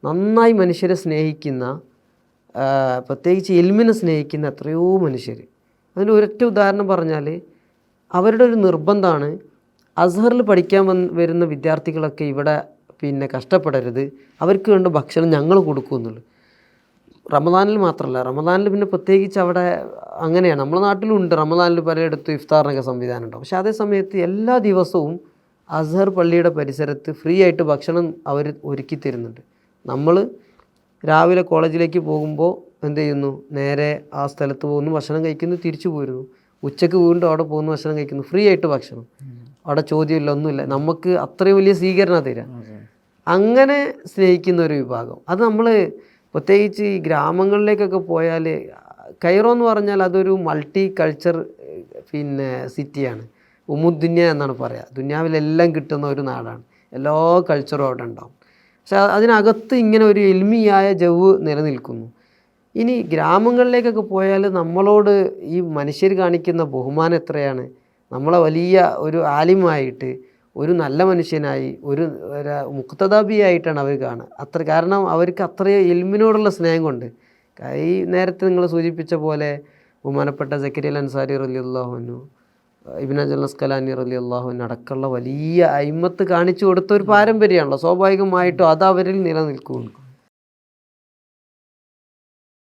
നന്നായി മനുഷ്യരെ സ്നേഹിക്കുന്ന, പ്രത്യേകിച്ച് ഇൽമിനെ സ്നേഹിക്കുന്ന എത്രയോ മനുഷ്യർ. അതിന് ഒരൊറ്റ ഉദാഹരണം പറഞ്ഞാൽ, അവരുടെ ഒരു നിർബന്ധമാണ് അസ്ഹറിൽ പഠിക്കാൻ വരുന്ന വിദ്യാർത്ഥികളൊക്കെ ഇവിടെ കഷ്ടപ്പെടരുത്, അവർക്ക് വേണ്ട ഭക്ഷണം ഞങ്ങൾ കൊടുക്കുമെന്നുള്ളു. റമദാനിൽ മാത്രമല്ല, റമദാനിൽ പിന്നെ പ്രത്യേകിച്ച് അവിടെ അങ്ങനെയാണ്. നമ്മുടെ നാട്ടിലും ഉണ്ട് റമദാനിൽ പലയിടത്തും ഇഫ്താറിനൊക്കെ സംവിധാനം ഉണ്ടാവും. പക്ഷേ അതേ സമയത്ത് എല്ലാ ദിവസവും അസ്ഹർ പള്ളിയുടെ പരിസരത്ത് ഫ്രീ ആയിട്ട് ഭക്ഷണം അവർ ഒരുക്കി തരുന്നുണ്ട്. നമ്മൾ രാവിലെ കോളേജിലേക്ക് പോകുമ്പോൾ എന്ത് ചെയ്യുന്നു, നേരെ ആ സ്ഥലത്ത് പോകുന്നു, ഭക്ഷണം കഴിക്കുന്നു, തിരിച്ചു പോരുന്നു. ഉച്ചയ്ക്ക് വീണ്ടും അവിടെ പോകുന്നു, ഭക്ഷണം കഴിക്കുന്നു, ഫ്രീ ആയിട്ട് ഭക്ഷണം. അവിടെ ചോദ്യമില്ല, ഒന്നുമില്ല. നമുക്ക് അത്രയും വലിയ സ്വീകരണം തരാം. അങ്ങനെ സ്നേഹിക്കുന്ന ഒരു വിഭാഗം. അത് നമ്മൾ പ്രത്യേകിച്ച് ഈ ഗ്രാമങ്ങളിലേക്കൊക്കെ പോയാൽ, കൈറോ എന്ന് പറഞ്ഞാൽ അതൊരു മൾട്ടി കൾച്ചർ സിറ്റിയാണ്. ഉമ്മുദ്ദുന്യ എന്നാണ് പറയുക. ദുന്യാവിലെല്ലാം കിട്ടുന്ന ഒരു നാടാണ്. എല്ലാ കൾച്ചറും അവിടെ ഉണ്ടാവും. പക്ഷെ അതിനകത്ത് ഇങ്ങനെ ഒരു ഇൽമിയായ ജവ് നിലനിൽക്കുന്നു. ഇനി ഗ്രാമങ്ങളിലേക്കൊക്കെ പോയാൽ നമ്മളോട് ഈ മനുഷ്യർ കാണിക്കുന്ന ബഹുമാനം എത്രയാണ്. നമ്മളെ വലിയ ഒരു ആലിമായിട്ട്, ഒരു നല്ല മനുഷ്യനായി, ഒരു മുഖ്തദാബിയായിട്ടാണ് അവർ കാണുക. കാരണം അവർക്ക് അത്രയും ഇൽമിനോടുള്ള സ്നേഹം കൊണ്ട്. ഈ നേരത്തെ നിങ്ങൾ സൂചിപ്പിച്ച പോലെ ബഹുമാനപ്പെട്ട സക്കരിയ അൽ അൻസാരി റളിയല്ലാഹു അൻഹു, ഇബ്നു ഹജർ അസ്ഖലാനി റളിയല്ലാഹു അൻഹു അടക്കമുള്ള വലിയ അയിമ്മത്ത് കാണിച്ചു കൊടുത്ത ഒരു പാരമ്പര്യമാണല്ലോ. സ്വാഭാവികമായിട്ടും അത് അവരിൽ നിലനിൽക്കുന്നു.